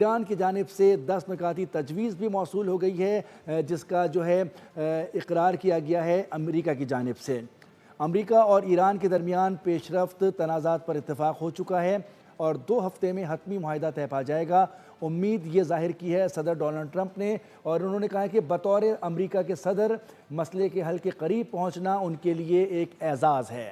Iran की जानिब से 10 नुकाती तजवीज़ भी मौसूल हो गई है, जिसका जो है इकरार किया गया है अमेरिका की जानिब से। अमेरिका और ईरान के दरमियान पेशरफ्त तनाज़ात पर इत्तफ़ाक़ हो चुका है और 2 हफ़्ते में हतमी मुआहिदा तय पा जाएगा। उम्मीद ये ज़ाहिर की है सदर डोनाल्ड ट्रंप ने, और उन्होंने कहा कि बतौर अमेरिका के सदर मसले के हल के करीब पहुँचना उनके लिए एक एज़ाज़ है।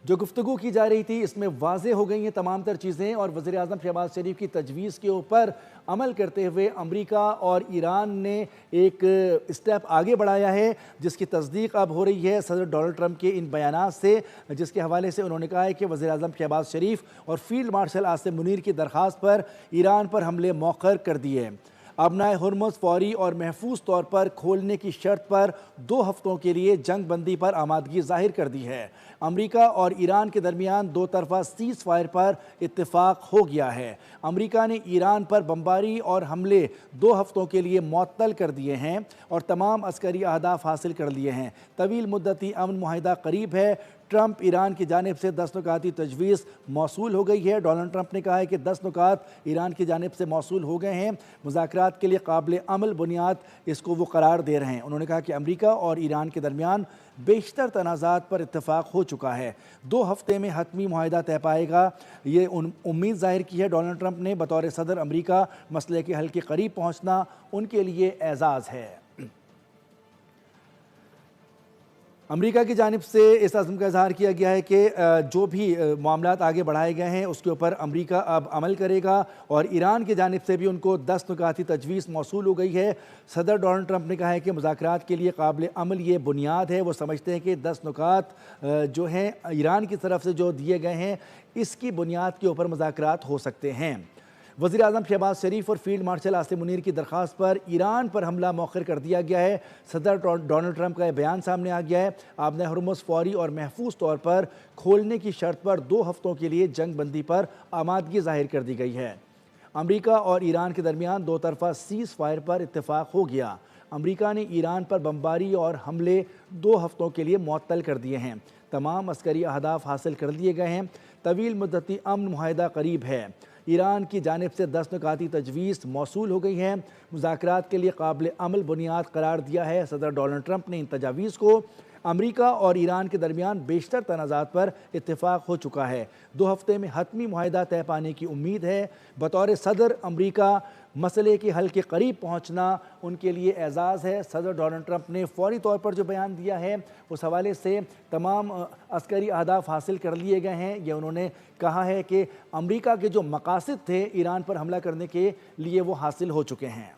जो गुफ्तगू की जा रही थी इसमें वाज़े हो गई हैं तमाम तर चीज़ें, और वज़ीर आज़म शहबाज शरीफ की तजवीज़ के ऊपर अमल करते हुए अमेरिका और ईरान ने एक स्टेप आगे बढ़ाया है, जिसकी तस्दीक अब हो रही है सदर डोनाल्ड ट्रंप के इन बयानात से, जिसके हवाले से उन्होंने कहा है कि वज़ीर आज़म शहबाज शरीफ और फील्ड मार्शल आसिम मुनीर की दरख्वास्त पर ईरान पर हमले मौखर कर दिए। अबनाए हुर्मुज़ फौरी और महफूज तौर पर खोलने की शर्त पर 2 हफ्तों के लिए जंग बंदी पर आमादगी जाहिर कर दी है। अमेरिका और ईरान के दरमियान 2 तरफ़ा सीज़ फायर पर इत्तेफाक हो गया है। अमेरिका ने ईरान पर बमबारी और हमले 2 हफ्तों के लिए मुअत्तल कर दिए हैं और तमाम अस्करी अहदाफ हासिल कर लिए हैं। तवील मुद्दती अमन मुआहिदा करीब है। ट्रंप ईरान की जानिब से 10 नुकाती तजवीज़ मौसूल हो गई है। डोनाल्ड ट्रंप ने कहा है कि 10 नुकात ईरान की जानिब से मौसूल हो गए हैं। मुज़ाकरात के लिए काबिल अमल बुनियाद इसको वो करार दे रहे हैं। उन्होंने कहा कि अमेरिका और ईरान के दरमियान बेशतर तनाज़ात पर इत्तफ़ाक़ हो चुका है। 2 हफ्ते में हतमी मुआहिदा तय पाएगा, ये उम्मीद ज़ाहिर की है डोनाल्ड ट्रंप ने। बतौर सदर अमेरिका मसले के हल के करीब पहुँचना उनके लिए एज़ाज़ है। अमेरिका की जानिब से इस अज़्म का इज़हार किया गया है कि जो भी मामलात आगे बढ़ाए गए हैं उसके ऊपर अमेरिका अब अमल करेगा, और ईरान की जानिब से भी उनको 10 नुकाती तजवीज़ मौसूल हो गई है। सदर डोनाल्ड ट्रंप ने कहा है कि मुज़ाकरात के लिए काबिल अमल ये बुनियाद है। वो समझते हैं कि 10 नुकात जो हैं ईरान की तरफ से जो दिए गए हैं इसकी बुनियाद के ऊपर मुज़ाकरात हो सकते हैं। वज़ीर आज़म शहबाज शरीफ और फील्ड मार्शल आसिम मुनीर की दरख्वास्त पर ईरान पर हमला मौखर कर दिया गया है। सदर डोनाल्ड ट्रंप का यह बयान सामने आ गया है। आपने हुर्मुज़ फौरी और महफूज तौर पर खोलने की शर्त पर 2 हफ्तों के लिए जंग बंदी पर आमादगी जाहिर कर दी गई है। अमेरिका और ईरान के दरमियान 2 तरफ़ा सीज़ फायर पर इत्तफ़ाक़ हो गया। अमेरिका ने ईरान पर बमबारी और हमले 2 हफ्तों के लिए मुअत्तल कर दिए हैं। तमाम अस्करी अहदाफ हासिल कर लिए गए हैं। तवील मुद्दती अमन मुआहिदा करीब है। ईरान की जानिब से 10 नुकाती तजवीज़ मौसूल हो गई है। मुज़ाकरात के लिए काबिल अमल बुनियाद करार दिया है सदर डोनाल्ड ट्रंप ने। इन तजावीज़ को अमेरिका और ईरान के दरमियान बेशतर तनाज़ात पर इत्तेफाक हो चुका है। 2 हफ्ते में हतमी मुआहिदा तय पाने की उम्मीद है। बतौर सदर अमेरिका मसले के हल के करीब पहुँचना उनके लिए एज़ाज़ है। सदर डोनाल्ड ट्रंप ने फौरी तौर पर जो बयान दिया है उस हवाले से तमाम अस्करी अहदाफ हासिल कर लिए गए हैं। यह उन्होंने कहा है कि अमेरिका के जो मकासद थे ईरान पर हमला करने के लिए वो हासिल हो चुके हैं।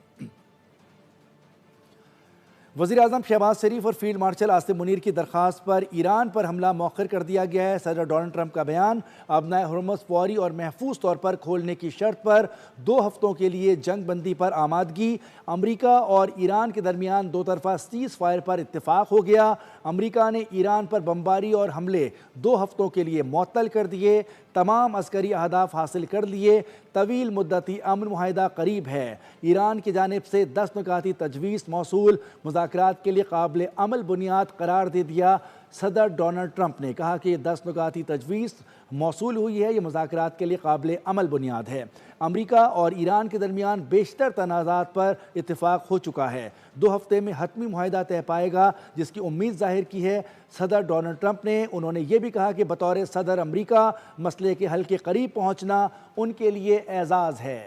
वज़ीर आज़म शहबाज शरीफ और फील्ड मार्शल आसिम मुनीर की दरख्वास्त पर ईरान पर हमला मौखर कर दिया गया है। सदर डोनाल्ड ट्रंप का बयान अबनाए हुर्मुज़ फौरी और महफूज तौर पर खोलने की शर्त पर 2 हफ्तों के लिए जंग बंदी पर आमादगी। अमेरिका और ईरान के दरमियान 2 तरफ़ा सीज़ फायर पर इत्तफ़ाक़ हो गया। अमेरिका ने ईरान पर बमबारी और हमले 2 हफ्तों के लिए मुअत्तल कर दिए। तमाम अस्करी अहदाफ हासिल कर लिए। तवील मुद्दती अमन मुआहिदा करीब है। ईरान की जानिब से 10 नुकाती तजवीज़ मौसूल। मुज़ाकरात के लिए काबिल अमल बुनियाद करार दे दिया सदर डोनाल्ड ट्रंप ने। कहा कि 10 नुकाती तजवीज़ मौसूल हुई है, ये मुज़ाकरात के लिए काबिल अमल बुनियाद है। अमेरिका और ईरान के दरमियान बेशतर तनाज़ात पर इत्तफ़ाक़ हो चुका है। 2 हफ्ते में हतमी मुआहिदा तय पाएगा, जिसकी उम्मीद ज़ाहिर की है सदर डोनाल्ड ट्रंप ने। उन्होंने ये भी कहा कि बतौर सदर अमेरिका मसले के हल के करीब पहुँचना उनके लिए एज़ाज़ है।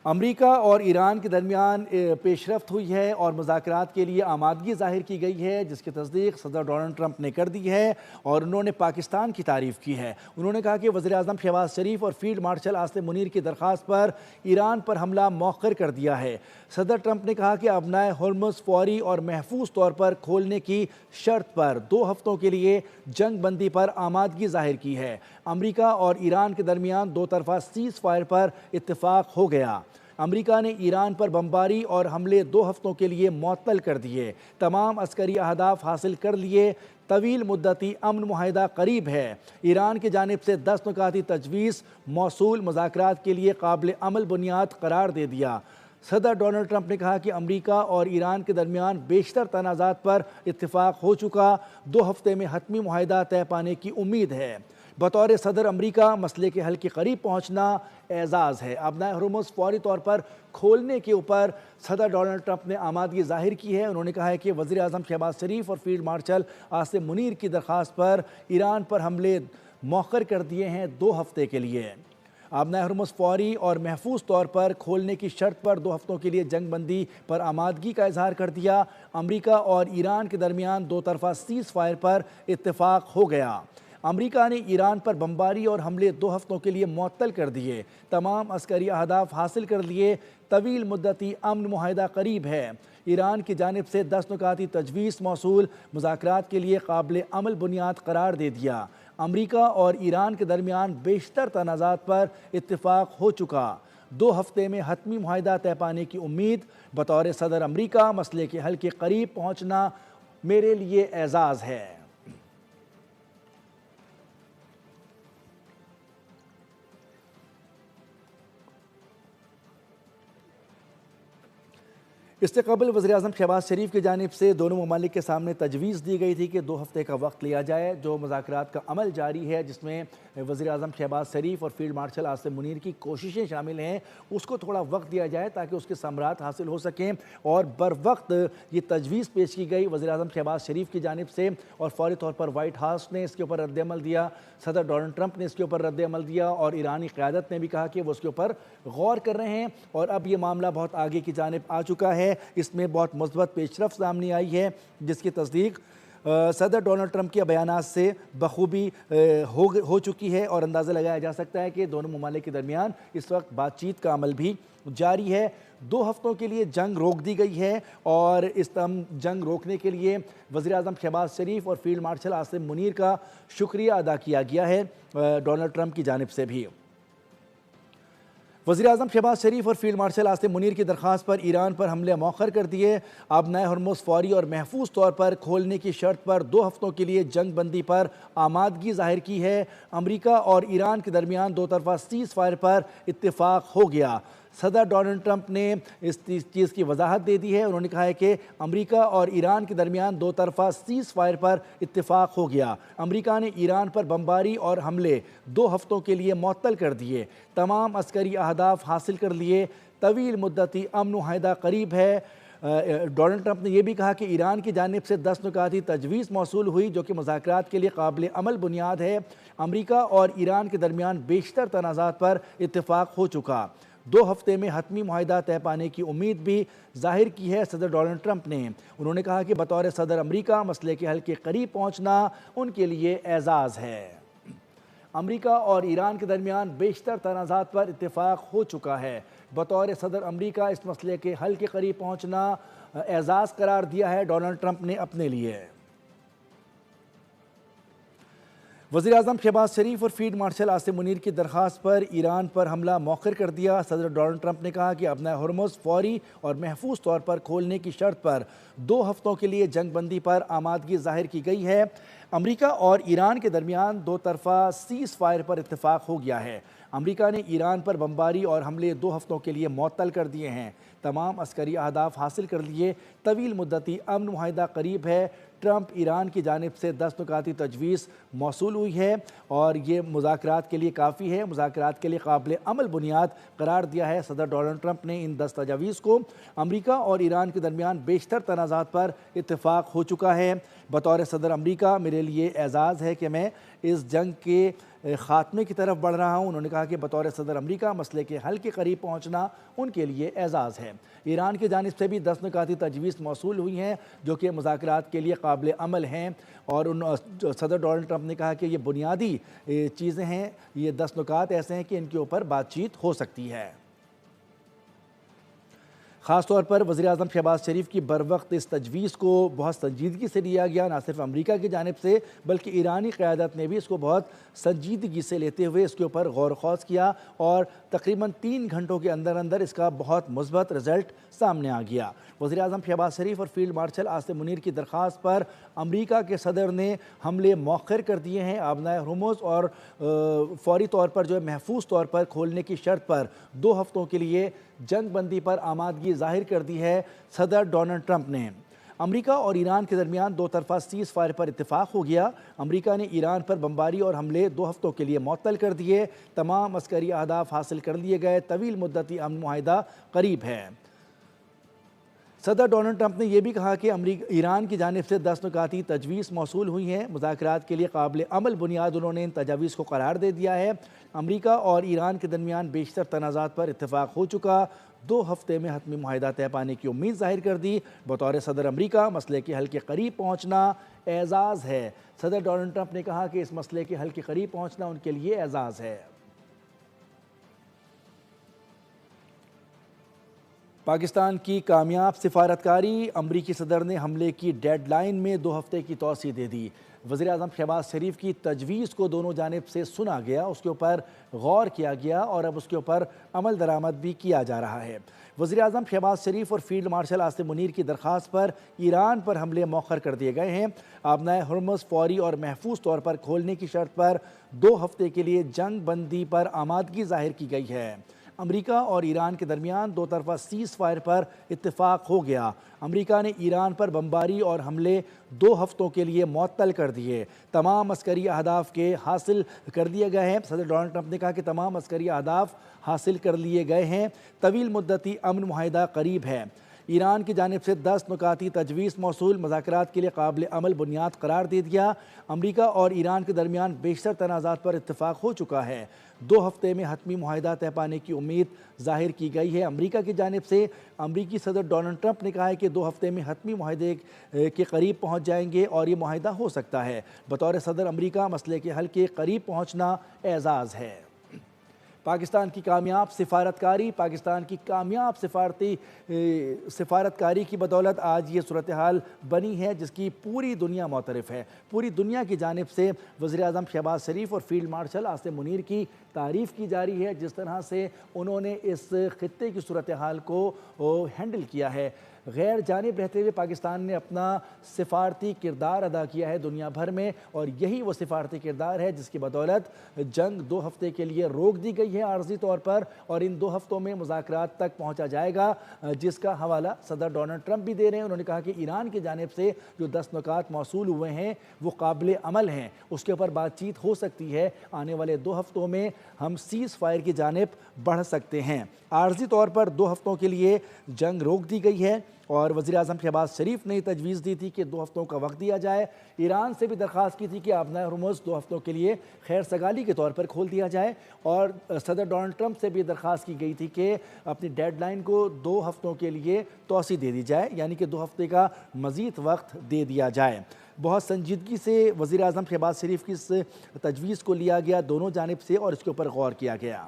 अमेरिका और ईरान के दरमियान पेशरफ्त हुई है और मुज़ाकरात के लिए आमादगी ज़ाहिर की गई है, जिसकी तस्दीक सदर डोनाल्ड ट्रंप ने कर दी है और उन्होंने पाकिस्तान की तारीफ़ की है। उन्होंने कहा कि वज़ीर आज़म शहबाज शरीफ और फील्ड मार्शल आसिम मुनीर की दरख्वास्त पर ईरान पर हमला मौखर कर दिया है। सदर ट्रंप ने कहा कि अबनाए हुर्मुज़ फौरी और महफूज तौर पर खोलने की शर्त पर 2 हफ्तों के लिए जंग बंदी पर आमादगी ज़ाहिर की है। अमेरिका और ईरान के दरमियान 2 तरफ़ा सीज़ फायर पर इत्तफ़ाक़ हो गया। अमेरिका ने ईरान पर बमबारी और हमले 2 हफ्तों के लिए मुअत्तल कर दिए। तमाम अस्करी अहदाफ हासिल कर लिए। तवील मुद्दती अमन मुआहिदा करीब है। ईरान की जानिब से 10 नुकाती तजवीज़ मौसूल। मुज़ाकरात के लिए काबिल अमल बुनियाद करार दे दिया। सदर डोनाल्ड ट्रंप ने कहा कि अमेरिका और ईरान के दरमियान बेशतर तनाज़ात पर इत्तफ़ाक़ हो चुका। 2 हफ्ते में हतमी मुआहिदा तय पाने की उम्मीद है। बतौर सदर अमरीका मसले के हल के करीब पहुँचना एजाज़ है। अबनाए हुर्मुज़ फौरी तौर पर खोलने के ऊपर सदर डोनाल्ड ट्रंप ने आमादगी जाहिर की है। उन्होंने कहा है कि वज़ीर आज़म शहबाज शरीफ और फील्ड मार्शल आसिम मुनीर की दरख्वास्त पर ईरान पर हमले मौखर कर दिए हैं 2 हफ्ते के लिए। अबनाए हुर्मुज़ फौरी और महफूज तौर पर खोलने की शर्त पर 2 हफ्तों के लिए जंग बंदी पर आमादगी का इजहार कर दिया। अमरीका और ईरान के दरमियान 2 तरफ़ा सीज़ फायर पर इत्तेफाक हो गया। अमरीका ने ईरान पर बमबारी और हमले 2 हफ्तों के लिए मुअत्तल कर दिए। तमाम अस्करी अहदाफ हासिल कर लिए। तवील मुद्दती अमन मुआहिदा करीब है। ईरान की जानिब से 10 नुकाती तजवीज़ मौसूल मुज़ाकरात के लिए काबिल अमल बुनियाद करार दे दिया। अमरीका और ईरान के दरमियान बेशतर तनाज़ात पर इत्तेफाक हो चुका। 2 हफ्ते में हतमी मुआहिदा तय पाने की उम्मीद। बतौर सदर अमरीका मसले के हल के करीब पहुँचना मेरे लिए एजाज़ है। इससे कबल वज़ीर-ए-आज़म शहबाज शरीफ की जानिब से दोनों ममालिक के सामने तजवीज़ दी गई थी कि 2 हफ्ते का वक्त लिया जाए। जो मुज़ाकरात का अमल जारी है, जिसमें वज़ीर-ए-आज़म शहबाज शरीफ और फील्ड मार्शल आसिम मुनीर की कोशिशें शामिल हैं, उसको थोड़ा वक्त दिया जाए ताकि उसके समरात हासिल हो सकें। और बर वक्त ये तजवीज़ पेश की गई वज़ीर-ए-आज़म शहबाज शरीफ की जानिब से और फौरी तौर पर वाइट हाउस ने इसके ऊपर रद्द-ए-अमल दिया। सदर डोनाल्ड ट्रंप ने इसके ऊपर रद्द-ए-अमल दिया और ईरानी क़यादत ने भी कहा कि वो उसके ऊपर गौर कर रहे हैं। और अब ये मामला बहुत आगे की जानिब आ चुका है। इसमें बहुत मुस्बत पेशरफ्त सामने आई है, जिसकी तस्दीक सदर डोनाल्ड ट्रंप के बयानात से बखूबी हो चुकी है। और अंदाज़ा लगाया जा सकता है कि दोनों ममालिक के दरमियान इस वक्त बातचीत का अमल भी जारी है। 2 हफ्तों के लिए जंग रोक दी गई है और इस जंग रोकने के लिए वज़ीर-ए-आज़म शहबाज शरीफ और फील्ड मार्शल आसिम मुनीर का शुक्रिया अदा किया गया है डोनाल्ड ट्रंप की जानिब से भी। वज़ीर-ए-आज़म शहबाज शरीफ और फील्ड मार्शल आसिम मुनीर की दरख्वास्त पर ईरान पर हमले मौखर कर दिए। अबनाए हुर्मुज़ फौरी और महफूज तौर पर खोलने की शर्त पर 2 हफ्तों के लिए जंग बंदी पर आमादगी जाहिर की है। अमरीका और ईरान के दरमियान 2 तरफ़ा सीज़ फायर पर इत्तेफाक हो गया। सदर डोनाल्ड ट्रंप ने इस चीज़ की वजाहत दे दी है। उन्होंने कहा है कि अमरीका और ईरान के दरमियान 2 तरफ़ा सीज़ फायर पर इत्तेफाक हो गया। अमरीका ने ईरान पर बमबारी और हमले 2 हफ्तों के लिए मुअत्तल कर दिए। तमाम अस्करी अहदाफ हासिल कर लिए। तवील मुद्दती अमन मुआहिदा करीब है। डोनाल्ड ट्रंप ने यह भी कहा कि ईरान की जानिब से 10 नुकाती तजवीज़ मौसूल हुई, जो कि मुज़ाकरात के लिए काबिल अमल बुनियाद है। अमरीका और ईरान के दरमियान बेशतर तनाज़ात पर इत्तेफाक हो चुका। 2 हफ्ते में हतमी मुआहिदा तय पाने की उम्मीद भी जाहिर की है सदर डोनाल्ड ट्रंप ने। उन्होंने कहा कि बतौर सदर अमरीका मसले के हल के करीब पहुँचना उनके लिए एजाज़ है। अमरीका और ईरान के दरमियान बेशतर तनाज़ात पर इत्तेफाक हो चुका है। बतौर सदर अमरीका इस मसले के हल के करीब पहुँचना एजाज़ करार दिया है डोनाल्ड ट्रंप ने अपने लिए। वज़ीर-ए-आज़म शहबाज शरीफ और फील्ड मार्शल आसिम मुनीर की दरख्वास्त पर ईरान पर हमला मौखर कर दिया। सदर डोनाल्ड ट्रंप ने कहा कि अबनाए हुर्मुज़ फौरी और महफूज तौर पर खोलने की शर्त पर 2 हफ्तों के लिए जंग बंदी पर आमादगी जाहिर की गई है। अमरीका और ईरान के दरमियान 2 तरफ़ा सीज़ फायर पर इत्तेफाक हो गया है। अमरीका ने ईरान पर बमबारी और हमले 2 हफ्तों के लिए मुअत्तल कर दिए हैं। तमाम अस्करी अहदाफ हासिल कर लिए। तवील मुद्दती अमन मुआहिदा करीब है। ट्रंप ईरान की जानिब से 10 नुकाती तजवीज़ मौसूल हुई है और ये मुज़ाकरात के लिए काफ़ी है। मुज़ाकरात के लिए काबिल अमल बुनियाद करार दिया है सदर डोनाल्ड ट्रंप ने इन 10 तजावीज़ को। अमरीका और ईरान के दरमियान बेशतर तनाज़ात पर इत्तेफाक हो चुका है। बतौर सदर अमरीका मेरे लिए एजाज़ है कि मैं इस जंग के ख़ात्मे की तरफ बढ़ रहा हूँ। उन्होंने कहा कि बतौर सदर अमरीका मसले के हल के करीब पहुँचना उनके लिए एजाज़ है। ईरान की जानिब से भी 10 नुकाती तजवीज़ मौसूल हुई हैं, जो कि मुज़ाकरात के लिए काबिल अमल हैं। और सदर डोनाल्ड ट्रंप ने कहा कि ये बुनियादी चीज़ें हैं, ये 10 नुकात ऐसे हैं कि इनके ऊपर बातचीत हो सकती है। ख़ास तौर पर वज़ीर-ए-आज़म शहबाज शरीफ की बर वक्त इस तजवीज़ को बहुत संजीदगी से लिया गया, ना सिर्फ अमरीका की जानिब से बल्कि ईरानी क़यादत ने भी इसको बहुत संजीदगी से लेते हुए इसके ऊपर गौर ख़ौस किया और तकरीबन 3 घंटों के अंदर अंदर इसका बहुत मुस्बत रिज़ल्ट सामने आ गया। वज़ीर-ए-आज़म शहबाज शरीफ और फील्ड मार्शल आसिम मुनीर की दरख्वास्त पर अमरीका के सदर ने हमले मौखर कर दिए हैं। अबनाए हुर्मुज़ और फौरी तौर पर जो है महफूज तौर पर खोलने की शर्त पर 2 हफ्तों के लिए जंग बंदी पर आमादगी जाहिर कर दी है सदर डोनाल्ड ट्रंप ने। अमेरिका और ईरान के दरमियान दो तरफा सीज़ फायर पर इत्तेफाक हो गया। अमेरिका ने ईरान पर बमबारी और हमले 2 हफ्तों के लिए मुअत्तल कर दिए। तमाम अस्करी अहदाफ हासिल कर लिए गए। तवील मुद्दती अमन मुआहिदा करीब है। सदर डोनाल्ड ट्रंप ने यह भी कहा कि ईरान की जानिब से 10 नुकाती तजवीज़ मौसूल हुई हैं। मुज़ाकरात के लिए काबिल अमल बुनियाद उन्होंने इन तजावीज़ को करार दे दिया है। अमेरिका और ईरान के दरमियान बेशतर तनाज़ात पर इत्तेफाक हो चुका। 2 हफ्ते में हतमी मुआहिदा तय पाने की उम्मीद जाहिर कर दी। बतौर सदर अमेरिका मसले के हल के करीब पहुँचना एजाज़ है। सदर डोनाल्ड ट्रंप ने कहा कि इस मसले के हल के करीब पहुँचना उनके लिए एजाज़ है। पाकिस्तान की कामयाब सिफारतकारी। अमरीकी सदर ने हमले की डेडलाइन में 2 हफ्ते की तौसीह दे दी। वज़ीर आज़म शहबाज शरीफ की तजवीज़ को दोनों जानिब से सुना गया, उसके ऊपर गौर किया गया और अब उसके ऊपर अमल दरामद भी किया जा रहा है। वज़ीर आज़म शहबाज शरीफ और फील्ड मार्शल आसिम मुनीर की दरख्वास्त पर ईरान पर हमले मौखर कर दिए गए हैं। आबनाए हुर्मुज़ फौरी और महफूज तौर पर खोलने की शर्त पर 2 हफ्ते के लिए जंग बंदी पर आमादगी जाहिर की गई है। अमेरिका और ईरान के दरमियान 2 तरफा सीज़ फायर पर इत्तेफाक हो गया। अमेरिका ने ईरान पर बमबारी और हमले 2 हफ्तों के लिए मुअत्तल कर दिए। तमाम अस्करी अहदाफ के हासिल कर लिए गए हैं। सदर डोनाल्ड ट्रंप ने कहा कि तमाम अस्करी अहदाफ हासिल कर लिए गए हैं। तवील मुद्दती अमन मुआहिदा करीब है। ईरान की जानिब से 10 नुकाती तजवीज़ मौसूल। मुज़ाकरात के लिए काबिल अमल बुनियाद करार दे दिया। अमेरिका और ईरान के दरमियान बेशतर तनाज़ात पर इत्तेफाक हो चुका है। 2 हफ्ते में हतमी मुआहिदा तय पाने की उम्मीद जाहिर की गई है। अमेरिका की जानिब से अमेरिकी सदर डोनाल्ड ट्रंप ने कहा है कि 2 हफ्ते में हतमी मुआहिदे के करीब पहुँच जाएंगे और ये मुआहिदा हो सकता है। बतौर सदर अमेरिका मसले के हल के करीब पहुँचना एजाज़ है। पाकिस्तान की कामयाब सिफारतकारी। पाकिस्तान की कामयाब सिफारतकारी की बदौलत आज ये सूरत हाल बनी है जिसकी पूरी दुनिया मुतरफ़ है। पूरी दुनिया की जानिब से वज़ीर आज़म शहबाज शरीफ और फील्ड मार्शल आसिम मुनीर की तारीफ़ की जा रही है, जिस तरह से उन्होंने इस खित्ते की सूरत हाल को हैंडल किया है। गैर जानिब रहते हुए पाकिस्तान ने अपना सिफारती किरदार अदा किया है दुनिया भर में, और यही वो सिफारती किरदार है जिसकी बदौलत जंग 2 हफ्ते के लिए रोक दी गई है आर्जी तौर पर, और इन 2 हफ्तों में मुज़ाकरात तक पहुंचा जाएगा, जिसका हवाला सदर डोनाल्ड ट्रंप भी दे रहे हैं। उन्होंने कहा कि ईरान की जानिब से जो 10 नुकात मौसूल हुए हैं वो काबिल अमल हैं, उसके ऊपर बातचीत हो सकती है। आने वाले 2 हफ्तों में हम सीज़ फायर की जानिब बढ़ सकते हैं। आर्जी तौर पर 2 हफ्तों के लिए जंग रोक दी गई है और वज़ीर आज़म शहबाज शरीफ ने तजवीज़ दी थी कि 2 हफ्तों का वक्त दिया जाए। ईरान से भी दरख्वास्त की थी कि आबनाए हुर्मुज़ 2 हफ्तों के लिए खैर सगाली के तौर पर खोल दिया जाए, और सदर डोनाल्ड ट्रंप से भी दरख्वास्त की गई थी कि अपनी डेडलाइन को 2 हफ्तों के लिए तोसी दे दी जाए, यानी कि 2 हफ्ते का मज़ीद वक्त दे दिया जाए। बहुत संजीदगी से वज़ीर आज़म शहबाज शरीफ की इस तजवीज़ को लिया गया दोनों जानिब से, और इसके ऊपर गौर किया गया।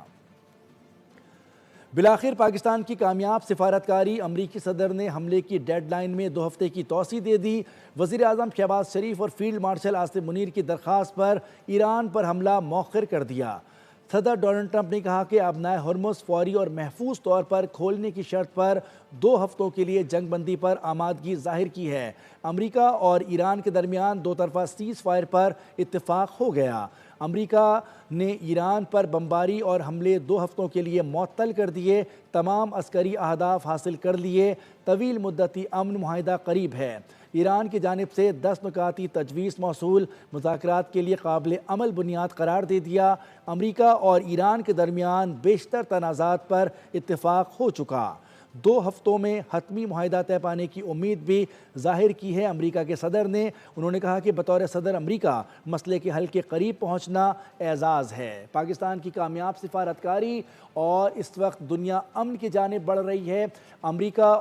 बिलाखिर पाकिस्तान की कामयाब सिफारतकारी। अमरीकी सदर ने हमले की डेडलाइन में 2 हफ्ते की तौसीह दे दी। वज़ीर आज़म शहबाज शरीफ और फील्ड मार्शल आसिम मुनीर की दरख्वास्त पर ईरान पर हमला मौखर कर दिया। सदर डोनाल्ड ट्रंप ने कहा कि आबनाए हुर्मुज़ फौरी और महफूज तौर पर खोलने की शर्त पर 2 हफ्तों के लिए जंग बंदी पर आमादगी जाहिर की है। अमेरिका और ईरान के दरमियान 2 तरफा सीज़ फायर पर इत्तेफाक हो गया। अमेरिका ने ईरान पर बमबारी और हमले 2 हफ्तों के लिए मुअत्तल कर दिए। तमाम अस्करी अहदाफ हासिल कर लिए। तवील मुद्दती अमन मुआहिदा करीब है। ईरान की जानिब से 10 नुकाती तजवीज़ मौसूल। मुज़ाकरात के लिए काबिल अमल बुनियाद करार दे दिया। अमेरिका और ईरान के दरमियान बेशतर तनाज़ात पर इत्तेफाक हो चुका। 2 हफ्तों में हतमी मुआहिदा तय पाने की उम्मीद भी जाहिर की है अमेरिका के सदर ने। उन्होंने कहा कि बतौर सदर अमेरिका मसले के हल के करीब पहुंचना एजाज़ है। पाकिस्तान की कामयाब सिफारतकारी, और इस वक्त दुनिया अमन की जानिब बढ़ रही है। अमेरिका